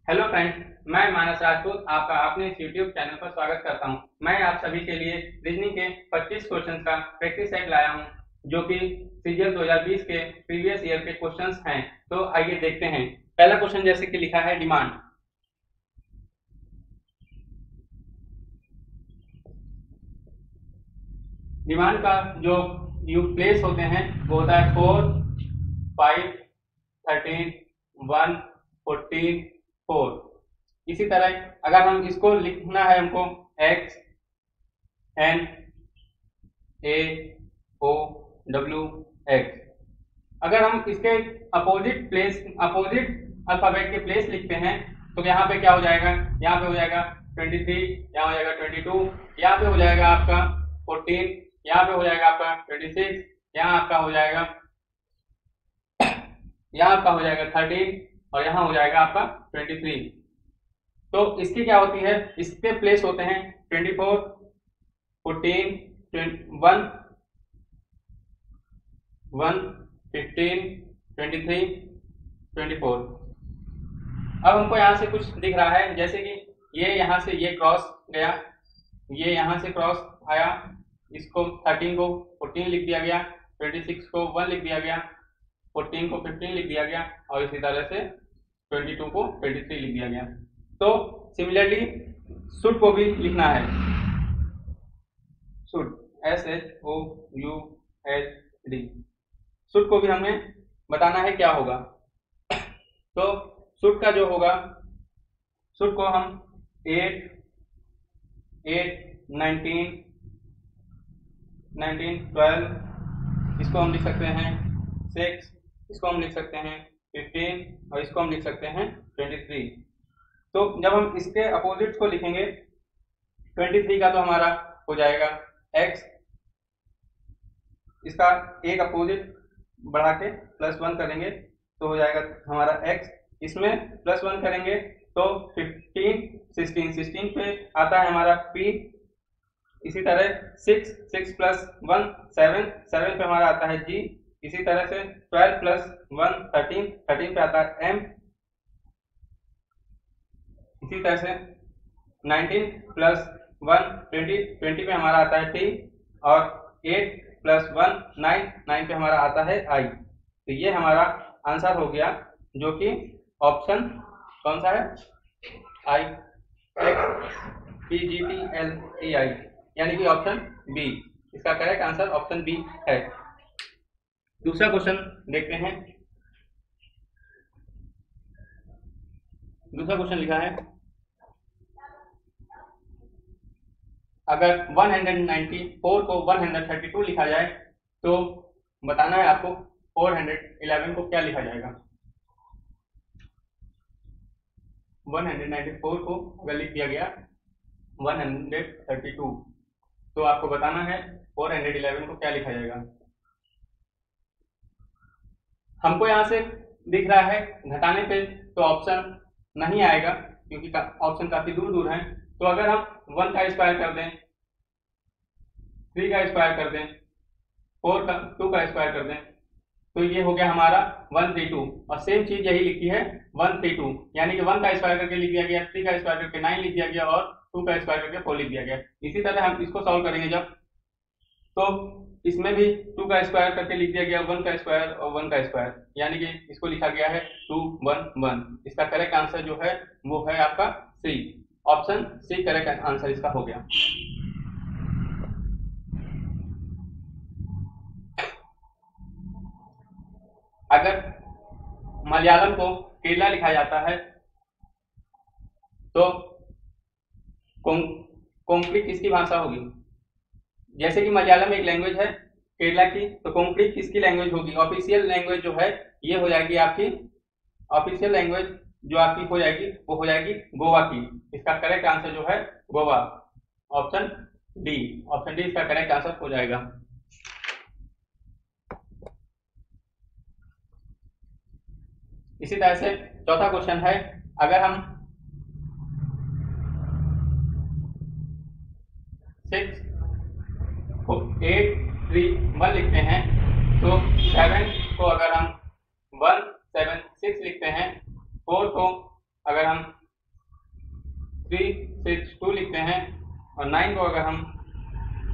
Hello friends, मैं मानस राजपूत आपका अपने इस यूट्यूब चैनल पर स्वागत करता हूं। मैं आप सभी के लिए रीजनिंग के 25 क्वेश्चंस का प्रैक्टिस सेट लाया हूं, जो कि सीजीएल 2020 के प्रीवियस ईयर के क्वेश्चंस हैं। तो आइए देखते हैं। पहला क्वेश्चन जैसे कि लिखा है डिमांड। डिमांड का जो प्लेस होते हैं वो होता है 4, 5, 13, 1, 14, 4। इसी तरह अगर हम इसको लिखना है हमको X N A O W X, अगर हम इसके अपोजिट अल्फाबेट के प्लेस लिखते हैं तो यहाँ पे क्या हो जाएगा, यहाँ पे हो जाएगा 23, यहाँ हो जाएगा 22, यहाँ पे हो जाएगा आपका 14, यहाँ पे हो जाएगा आपका 26, यहाँ आपका हो जाएगा 13 और यहाँ हो जाएगा आपका 23। तो इसकी क्या होती है, इसके प्लेस होते हैं 24, 14, 1, 15, 23, 24। अब हमको यहाँ से कुछ दिख रहा है, जैसे कि ये यहाँ से ये क्रॉस गया, ये यहाँ से क्रॉस आया, इसको 13 को 14 लिख दिया गया, 26 को 1 लिख दिया गया, 14 को 15 लिख दिया गया और इसी तरह से 22 को 23 लिख दिया गया। तो सिमिलरली शुड को भी लिखना है। शुड SHOULD, शुड को भी हमें बताना है क्या होगा। तो शुड का जो होगा, शुड को हम 8, 19, 12, इसको हम लिख सकते हैं 6, इसको हम लिख सकते हैं 15 और इसको हम लिख सकते हैं 23। तो जब हम इसके अपोजिट को लिखेंगे 23 का तो हमारा हो जाएगा x, इसका एक अपोजिट बढ़ा के +1 करेंगे तो हो जाएगा हमारा x, इसमें +1 करेंगे तो 15, 16 पे आता है हमारा p, इसी तरह 6 + 1 7 पे हमारा आता है g, इसी तरह से 12 + 1 13 पे आता है m, इसी तरह से 19 + 1 20 पे हमारा आता है t और 8 + 1 9 पे हमारा आता है i। तो ये हमारा आंसर हो गया, जो कि ऑप्शन कौन सा है, i, XPGTLEI, यानी कि ऑप्शन बी। इसका करेक्ट आंसर ऑप्शन बी है। दूसरा क्वेश्चन देखते हैं। दूसरा क्वेश्चन लिखा है, अगर 194 को 132 लिखा जाए तो बताना है आपको 411 को क्या लिखा जाएगा। 194 को अगर लिख दिया गया 132 तो आपको बताना है 411 को क्या लिखा जाएगा। हमको यहाँ से दिख रहा है घटाने पे तो ऑप्शन नहीं आएगा, क्योंकि ऑप्शन काफी दूर दूर हैं। तो अगर हम 1 का स्क्वायर कर दें, 3 का स्क्वायर कर दें, 2 का स्क्वायर कर दें, तो ये हो गया हमारा 132। और सेम चीज यही लिखी है 132, यानी कि 1 का स्क्वायर करके लिख दिया गया, 3 का स्क्वायर करके 9 लिख दिया गया और 2 का स्क्वायर करके 4 लिख दिया गया। इसी तरह हम इसको सॉल्व करेंगे जब, तो इसमें भी 2 का स्क्वायर करके लिख दिया गया, 1 का स्क्वायर और 1 का स्क्वायर, यानी कि इसको लिखा गया है 2 1 1। इसका करेक्ट आंसर जो है वो है आपका सी, ऑप्शन सी करेक्ट आंसर इसका हो गया। अगर मलयालम को केरला लिखा जाता है तो कोंकणी किसकी भाषा होगी। जैसे कि मलयालम एक लैंग्वेज है केरला की, तो कोंकणी किसकी लैंग्वेज होगी। ऑफिशियल लैंग्वेज जो है ये हो जाएगी आपकी, ऑफिशियल लैंग्वेज जो आपकी हो जाएगी वो हो जाएगी गोवा की। इसका करेक्ट आंसर जो है Goa, option D. Option D इसका करेक्ट आंसर हो जाएगा। इसी तरह से चौथा क्वेश्चन है, अगर हम 6 को 8 3 1 लिखते हैं तो 7 को अगर हम 1 7 6 लिखते हैं, 4 को अगर हम हैं और 9 को अगर हम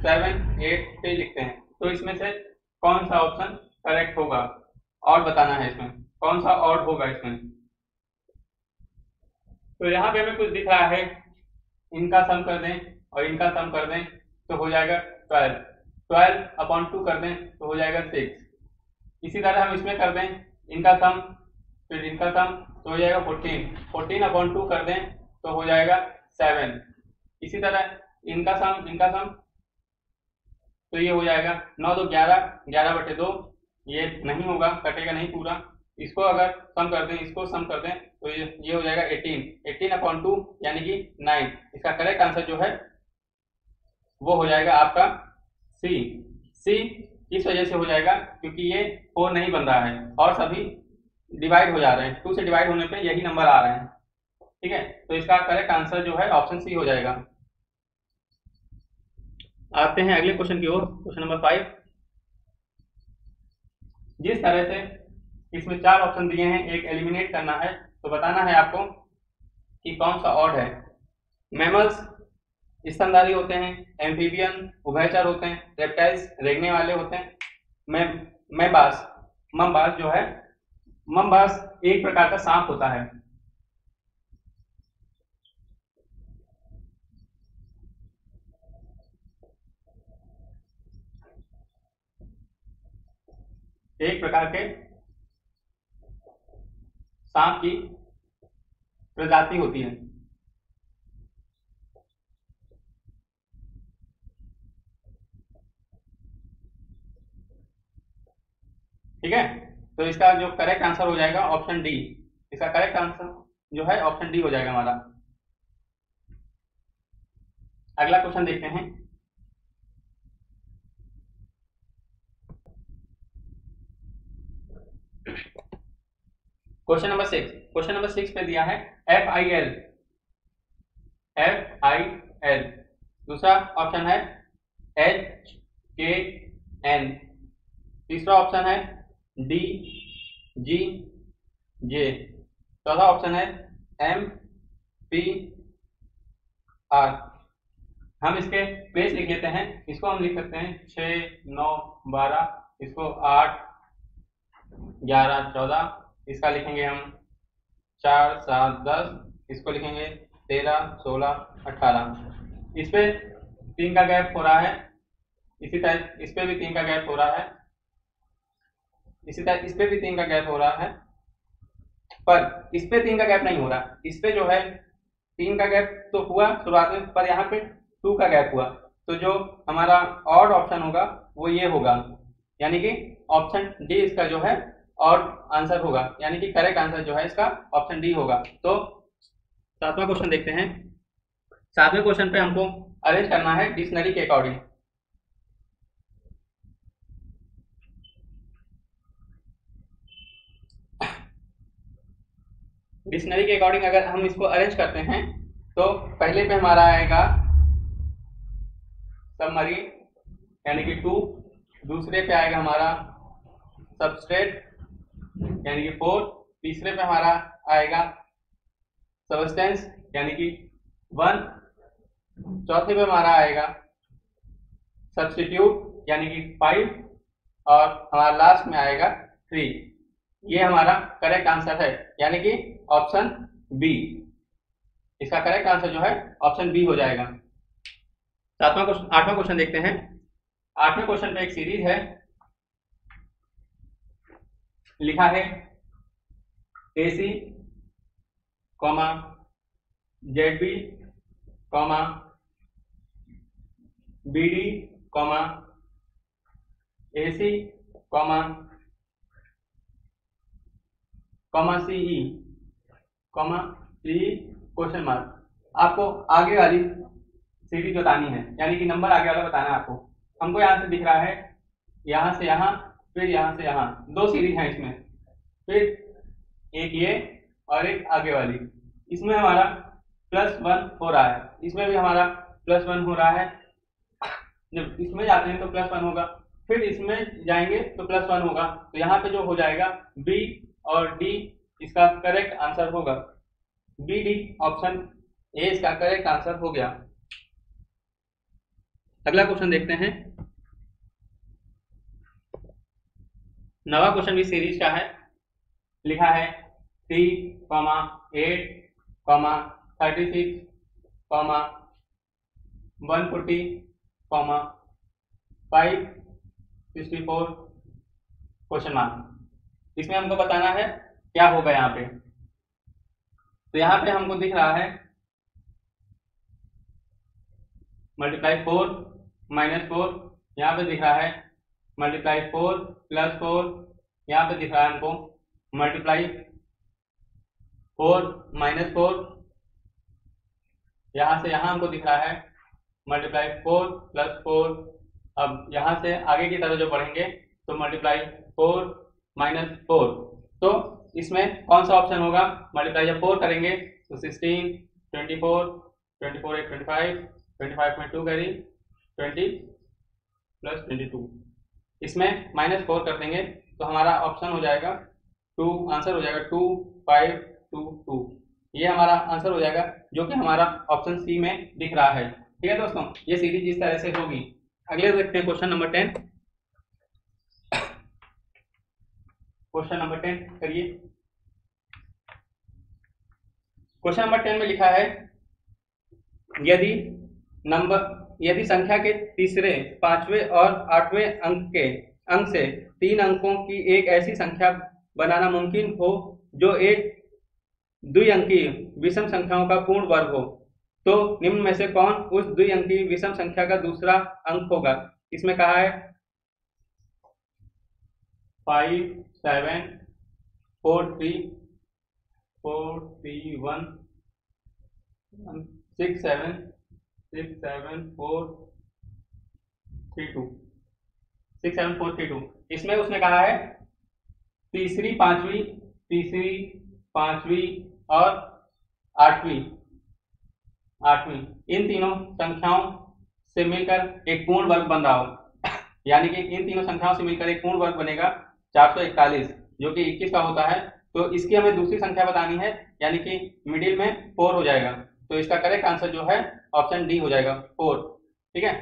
7 8 पे लिखते हैं तो इसमें से कौन सा ऑप्शन करेक्ट होगा, और बताना है इसमें कौन सा ऑड होगा इसमें। तो यहाँ पे हमें कुछ दिख रहा है, इनका सम कर दें और इनका सम कर दें तो हो जाएगा 12, 12/2 कर दें तो हो जाएगा 6। इसी तरह हम इसमें कर दें इनका सम, फिर इनका सम तो हो जाएगा 14, 14/2 कर दें तो हो जाएगा 7। इसी तरह इनका सम तो ये हो जाएगा 9 2 11, 11/2, ये नहीं होगा, कटेगा नहीं पूरा। इसको अगर सम कर दें, इसको सम कर दें तो ये हो जाएगा 18, 18/2 यानी कि 9। इसका करेक्ट आंसर जो है वो हो जाएगा आपका सी। इस वजह से हो जाएगा क्योंकि ये 4 नहीं बन रहा है और सभी डिवाइड हो जा रहे हैं, 2 से डिवाइड होने पे यही नंबर आ रहे हैं। ठीक है, तो इसका करेक्ट आंसर जो है ऑप्शन सी हो जाएगा। आते हैं अगले क्वेश्चन की ओर, क्वेश्चन नंबर 5। जिस तरह से इसमें 4 ऑप्शन दिए हैं, एक एलिमिनेट करना है, तो बताना है आपको कि कौन सा ऑड है। मैमल्स स्तनधारी होते हैं, एम्फीबियन उभयचर होते हैं, रेप्टाइल्स रेंगने वाले होते हैं, मम्बास जो है, मम्बास एक प्रकार का सांप होता है। एक प्रकार के सांप की प्रजाति होती है। ठीक है, तो इसका जो करेक्ट आंसर हो जाएगा ऑप्शन डी। इसका करेक्ट आंसर जो है ऑप्शन डी हो जाएगा हमारा। अगला क्वेश्चन देखते हैं। Question number 6। क्वेश्चन नंबर 6 पे दिया है FIL। दूसरा ऑप्शन है HKN। तीसरा ऑप्शन है DGJ। चौथा ऑप्शन है MPR। हम इसके प्लेस लिख लेते हैं। इसको हम लिख सकते हैं 6 9 12, इसको 8 11 14, इसका लिखेंगे हम 4 7 10, इसको लिखेंगे 13 16 18। इस पे 3 का गैप हो रहा है, इसी तरह इस पे भी 3 का गैप हो रहा है, इसी तरह इस पे भी 3 का गैप हो रहा है, पर इस पे 3 का गैप नहीं हो रहा। इस पे जो है 3 का गैप तो हुआ शुरुआत में, पर यहाँ पे 2 का गैप हुआ, तो जो हमारा ऑड ऑप्शन होगा वो ये होगा, यानी कि ऑप्शन डी इसका जो है ऑड आंसर होगा, यानी कि करेक्ट आंसर जो है इसका ऑप्शन डी होगा। तो 7वां क्वेश्चन देखते हैं। 7वें क्वेश्चन पे हमको अरेंज करना है डिक्शनरी के अकॉर्डिंग। डिक्शनरी के अकॉर्डिंग अगर हम इसको अरेंज करते हैं तो पहले पे हमारा आएगा सबमरीन यानी कि 2, दूसरे पे आएगा हमारा सबस्ट्रेट यानी कि 4, तीसरे पे हमारा आएगा सबस्टेंस यानी कि 1, चौथे पे हमारा आएगा सब्स्टिट्यूट यानी कि 5, और हमारा लास्ट में आएगा 3। ये हमारा करेक्ट आंसर है, यानी कि ऑप्शन बी। इसका करेक्ट आंसर जो है ऑप्शन बी हो जाएगा। 8वां क्वेश्चन देखते हैं। 8वें क्वेश्चन पे एक सीरीज है, लिखा है AC, ZB, BD, AC, CE, question mark. आपको आगे वाली सीरीज बतानी है, यानी कि नंबर आगे वाला बताना है आपको। हमको यहाँ से दिख रहा है, यहाँ से यहाँ, फिर यहाँ से यहाँ, 2 सीरीज हैं इसमें, फिर एक ये और एक आगे वाली। इसमें हमारा +1 हो रहा है, इसमें भी हमारा +1 हो रहा है। जब इसमें जाते हैं तो +1 होगा, फिर इसमें जाएंगे तो +1 होगा, तो यहाँ पे जो हो जाएगा बी और डी इसका करेक्ट आंसर होगा। BD ऑप्शन ए इसका करेक्ट आंसर हो गया। अगला क्वेश्चन देखते हैं। 9वां क्वेश्चन भी सीरीज का है। लिखा है 3, 8, 36, 140, 564 क्वेश्चन मार्क। इसमें हमको बताना है क्या होगा यहाँ पे। तो यहाँ पे हमको दिख रहा है मल्टीप्लाई 4 -4, यहाँ पे दिख रहा है मल्टीप्लाई 4 + 4, यहाँ पे दिख रहा है हमको मल्टीप्लाई 4 -4, यहाँ से यहाँ हमको दिख रहा है मल्टीप्लाई 4 + 4। अब यहाँ से आगे की तरफ जो बढ़ेंगे तो मल्टीप्लाई 4 -4। तो इसमें कौन सा ऑप्शन होगा? मल्टीप्लाई जब 4 करेंगे तो 16, 24, 24 1 25, 25 में 2 कैरी, 20 + 22। इसमें -4 कर देंगे तो हमारा ऑप्शन हो जाएगा 2, आंसर हो जाएगा 2 5 2 2। ये हमारा आंसर हो जाएगा, जो कि हमारा ऑप्शन सी में दिख रहा है। ठीक है दोस्तों, ये सीरीज इस तरह से होगी। अगले देखते हैं क्वेश्चन नंबर 10। क्वेश्चन नंबर 10 करिए। क्वेश्चन नंबर 10 में लिखा है यदि संख्या के तीसरे, 5वें और 8वें अंक से 3 अंकों की एक ऐसी संख्या बनाना मुमकिन हो जो एक द्विअंकीय विषम संख्याओं का पूर्ण वर्ग हो, तो निम्न में से कौन उस द्विअंकीय विषम संख्या का दूसरा अंक होगा? इसमें कहा है 5 7 4 3 4 3 1 6 7 6 7 4 3 2 6 7 4 3 2। इसमें उसने कहा है तीसरी, पांचवी और आठवीं इन तीनों संख्याओं से मिलकर एक पूर्ण वर्ग बन रहा हो। यानी कि इन तीनों संख्याओं से मिलकर एक पूर्ण वर्ग बनेगा 441, जो कि 21 का होता है। तो इसकी हमें दूसरी संख्या बतानी है, यानी कि मिडिल में 4 हो जाएगा। तो इसका करेक्ट आंसर जो है ऑप्शन डी हो जाएगा 4। ठीक है,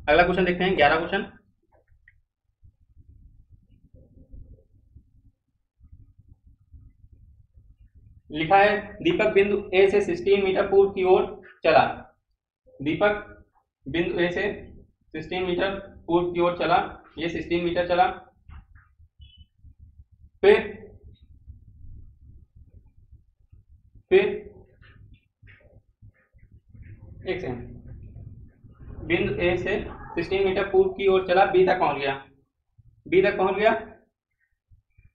अगला क्वेश्चन देखते हैं। 11 क्वेश्चन। लिखा है दीपक बिंदु ए से 16 मीटर पूर्व की ओर चला। दीपक बिंदु ए से 16 मीटर पूर्व की ओर चला, ये 16 मीटर चला। फिर एक सेकंड, बिंदु ए से 16 मीटर पूर्व की ओर चला, बी तक पहुंच गया।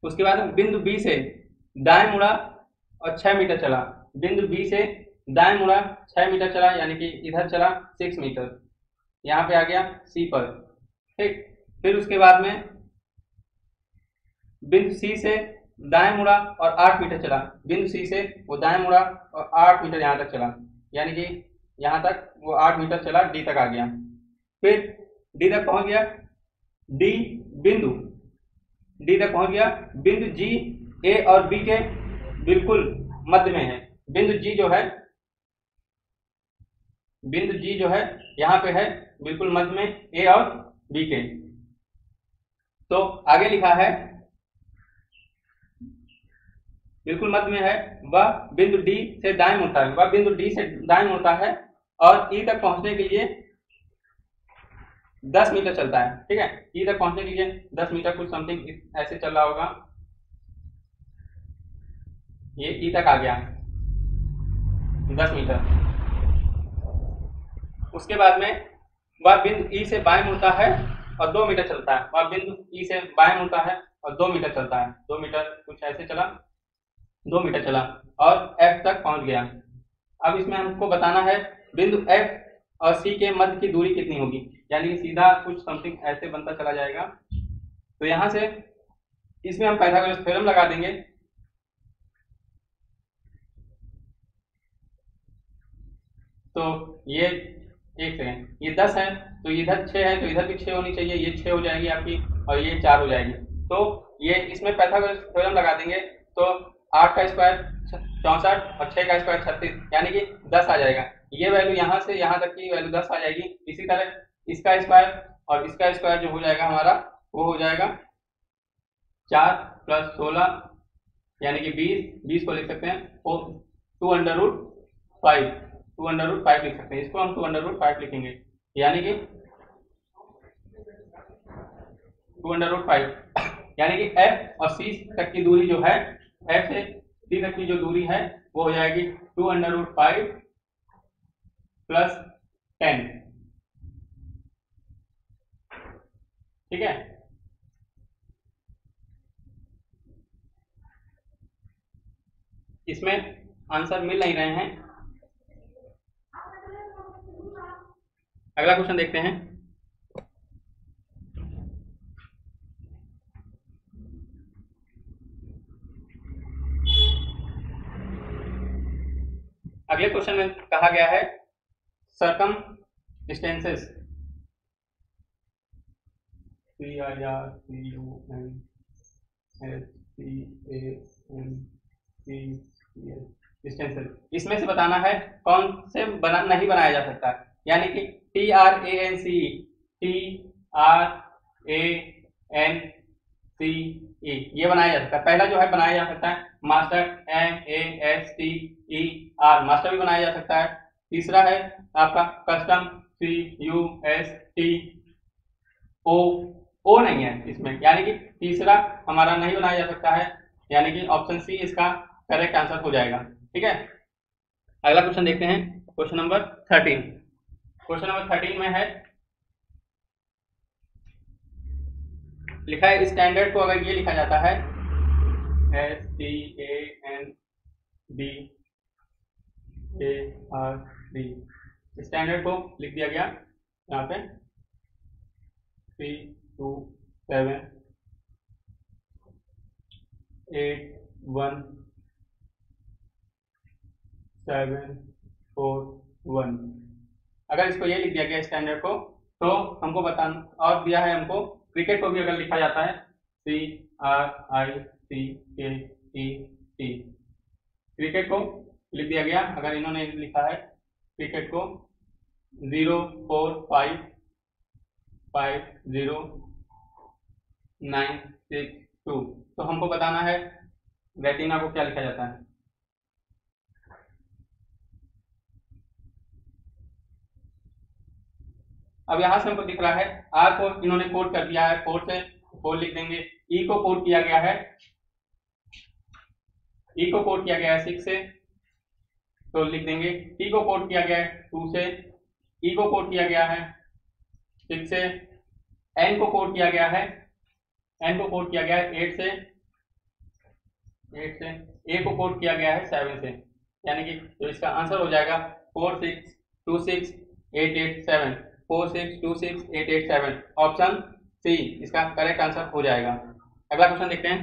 उसके बाद बिंदु बी से दाएं मुड़ा और 6 मीटर चला। बिंदु बी से दाएं मुड़ा 6 मीटर चला, यानी कि इधर चला 6 मीटर, यहाँ पे आ गया सी पर। ठीक, फिर उसके बाद में बिंदु सी से दाएं मुड़ा और 8 मीटर चला। बिंदु सी से वो दाएं मुड़ा और 8 मीटर यहाँ तक चला, यानी कि यहाँ तक वो 8 मीटर चला, डी तक आ गया। फिर डी तक पहुंच गया। डी तक पहुंच गया। बिंदु जी ए और बी के बिल्कुल मध्य में है। बिंदु जी जो है यहाँ पे है बिल्कुल मध्य में ए और बी के। तो आगे लिखा है बिल्कुल मध्य में है, वह बिंदु डी से दाएं मुड़ता है और ई तक पहुंचने के लिए 10 मीटर चलता है। ठीक है, ई तक पहुंचने के लिए 10 मीटर कुछ समथिंग ऐसे चल रहा होगा। ये ई तक आ गया 10 मीटर। उसके बाद में वह बिंदु ई से बाएं मुड़ता है और 2 मीटर चलता है। वह बिंदु ई से बाएं मुड़ता है और 2 मीटर चलता है। 2 मीटर कुछ ऐसे चला, 2 मीटर चला और एफ तक पहुंच गया। अब इसमें हमको बताना है बिंदु एफ और सी के मध्य की दूरी कितनी होगी, यानी कि सीधा कुछ समथिंग ऐसे बनता चला जाएगा। तो यहाँ से इसमें हम पाइथागोरस थ्योरम लगा देंगे। तो ये एक सेकेंड, ये 10 है तो इधर 6 है, तो इधर भी 6 होनी चाहिए, ये 6 हो जाएगी आपकी और ये 4 हो जाएगी। तो ये इसमें पाइथागोरस थ्योरम लगा देंगे तो 8 का स्क्वायर 64 और 6 का स्क्वायर 36, यानी कि 10 आ जाएगा। ये वैल्यू यहाँ से यहाँ तक की वैल्यू 10 आ जाएगी। इसी तरह इसका स्क्वायर और इसका स्क्वायर जो हो जाएगा हमारा वो हो जाएगा 4 + 16 यानी कि 20 को लिख सकते हैं 2√5 लिख सकते हैं। इसको हम 2√5 लिखेंगे यानी कि 2√5 यानी कि f और c तक की दूरी जो है, f से c तक की जो दूरी है वो हो जाएगी 2√5 + 10। ठीक है, इसमें आंसर मिल नहीं रहे हैं। अगला क्वेश्चन देखते हैं। अगले क्वेश्चन में कहा गया है सर्कमस्टेंसेस इसमें से बताना है कौन से नहीं बनाया जा सकता, यानी कि TRANCE ये बनाया जा सकता है। पहला जो है बनाया जा सकता है मास्टर MASTER, मास्टर भी बनाया जा सकता है। तीसरा है आपका कस्टम CUSTO नहीं है इसमें, यानी कि तीसरा हमारा नहीं बनाया जा सकता है, यानी कि ऑप्शन सी इसका करेक्ट आंसर हो जाएगा। ठीक है, अगला क्वेश्चन देखते हैं। Question number 13। क्वेश्चन नंबर 13 में है लिखा है स्टैंडर्ड को अगर ये लिखा जाता है STANDARD, स्टैंडर्ड को लिख दिया गया यहाँ पे 3 2 7 8 1 7 4 1। अगर इसको ये लिख दिया गया स्टैंडर्ड को, तो हमको बताना और दिया है हमको क्रिकेट को भी अगर लिखा जाता है CRICKET, क्रिकेट को लिख दिया गया। अगर इन्होंने लिखा है क्रिकेट को 045509662, तो हमको बताना है रेटिना को क्या लिखा जाता है। अब यहां से हमको दिख रहा है R को इन्होंने कोड कर दिया है 4 से, 4 लिख देंगे। E को कोड किया गया है 6 से, तो लिख देंगे। T को कोड किया गया है 2 से, E को कोड किया गया है 6 से, N को कोड किया गया है 8 से, A को कोड किया गया है 7 से, यानी कि तो इसका आंसर हो जाएगा 4626887, 4626887, ऑप्शन सी इसका करेक्ट आंसर हो जाएगा। अगला क्वेश्चन देखते हैं।